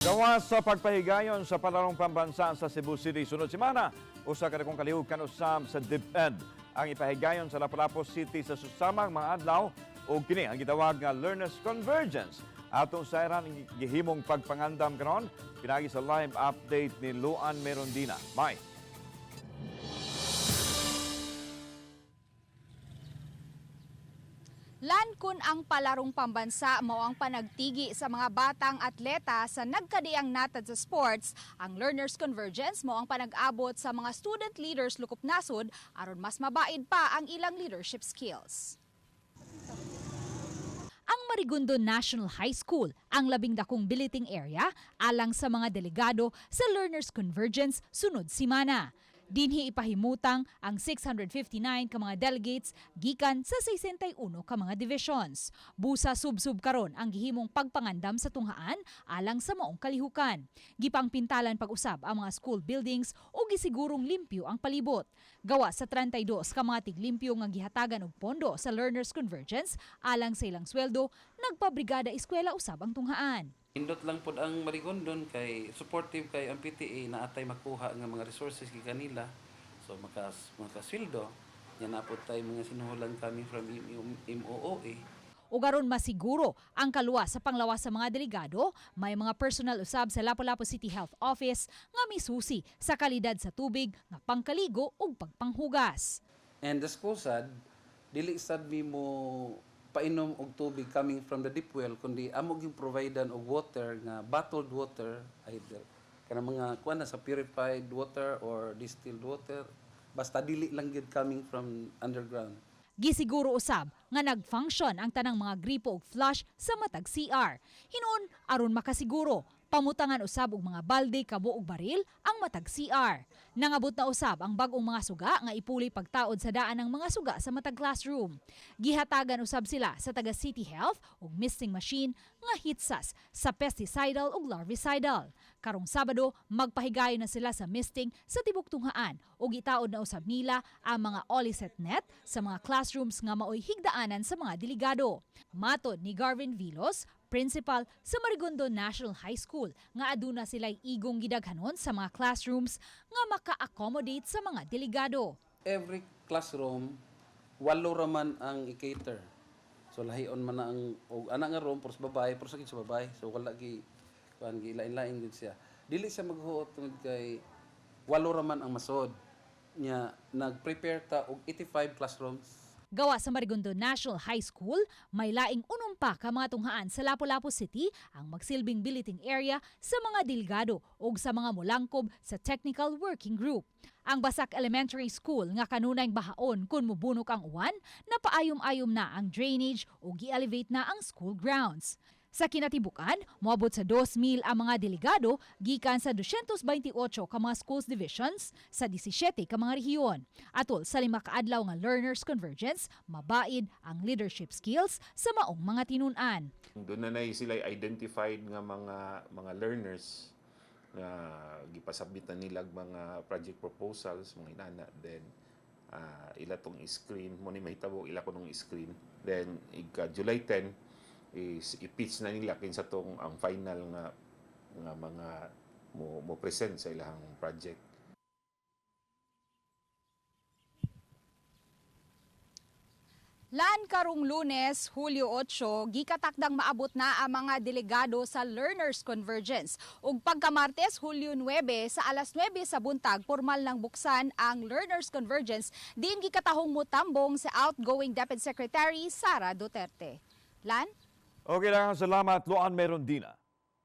Gawas sa pagpahigayon sa palarong pambansa sa Cebu City sunod semana, usa ka dakong kalihug kanusam sa DepEd ang ipahigayon sa Lapu-Lapu City sa susamang mga adlaw o kini ang gitawag nga Learners Convergence. Atong sayran gihimong pagpangandam karon pinagi sa live update ni Luan Merondina. May Lankon ang palarong pambansa mao ang panagtigi sa mga batang atleta sa nagkadiang natad sa sports. Ang Learners Convergence mao ang panag-abot sa mga student leaders lukop nasod aron mas mabaid pa ang ilang leadership skills. Ang Marigundo National High School ang labing dakong billeting area alang sa mga delegado sa Learners Convergence sunod semana. Dinhi ipahimutang ang 659 ka mga delegates gikan sa 61 ka mga divisions. Busa subsub karon ang gihimong pagpangandam sa tunghaan alang sa maong kalihukan. Gipangpintalan pag-usab ang mga school buildings o gisigurong limpyo ang palibot. Gawa sa 32 ka mga tiglimpyo nga gihatagan og pondo sa Learners Convergence alang sa ilang sweldo, nagpabrigada eskwela usab ang tunghaan. Indot lang pod ang Marigondon kay supportive kay ang PTA na atay makuha nga mga resources kay kanila. So makasweldo. Yan na pod tay mga sinuhulan kami from MOOA. Ug aron masiguro ang kaluwas sa panglawas sa mga delegado, may mga personal usab sa Lapu-Lapu City Health Office nga misusi sa kalidad sa tubig nga pangkaligo ug pagpanghugas. And the school sad, dili sad mi mo painom og tubig coming from the deep well kundi amo gyud providean og water nga bottled water either kana mga kuan sa purified water or distilled water basta dili lang gyud coming from underground. Gisiguro usab nga nag-function ang tanang mga gripo ug flush sa matag CR. Hinuon aron makasiguro pamutangan usab og mga balde, kabo ug baril ang matag CR. Nangabot na usab ang bag-ong mga suga nga ipuli pagtaod sa daan ng mga suga sa matag classroom. Gihatagan usab sila sa taga City Health og misting machine nga hitsas sa pesticidal ug larvicidal. Karong Sabado magpahigayon na sila sa misting sa tibok tunghaan ug itaod na usab nila ang mga Oliset net sa mga classrooms nga maoy higdaanan sa mga delegado. Matod ni Garvin Vilos, principal sa Marigundo National High School, nga aduna sila'y igong gidaghanon sa mga classrooms nga maka-accommodate sa mga delegado. Every classroom walo raman ang i-cater. So lahion man na ang og ana nga room for sa babae, for sa babae. So wala gi kuan gi lain-lain gid siya. Dili siya maghuot tungod kay walo raman ang masod. Nya nag-prepare ta og 85 classrooms. Gawa sa Marigundo National High School, may laing unumpa ka mga tunghaan sa Lapu-Lapu City ang magsilbing billeting area sa mga delegado o sa mga mulangkob sa Technical Working Group. Ang Basak Elementary School nga kanunay bahaon kung mubunok ang uwan, napaayom-ayom na ang drainage o gi-elevate na ang school grounds. Sa kinatibukan, moabot sa 2,000 ang mga delegado gikan sa 228 ka mga schools divisions sa 17 ka mga rehiyon. Atol sa 5 kaadlaw nga Learners Convergence, mabaid ang leadership skills sa maong mga tinun-an. Doon na sila identified nga mga learners nga gipasabitan nila mga project proposals mga inana, then ila tong screen mo ni mahitabo ila ko nung screen, then July 10 is i-pitch na nila kinsa tong ang final nga mga mo present sa ilang project. Lan karong Lunes, Hulyo 8, gikatakdang maabot na ang mga delegado sa Learners Convergence. Ug pagka-Martes, Hulyo 9, sa alas 9 sa buntag, formal nang buksan ang Learners Convergence din gikatahong mutambong sa outgoing Deputy Secretary Sara Duterte. Lan? okay lang, salamat Luan Merondina.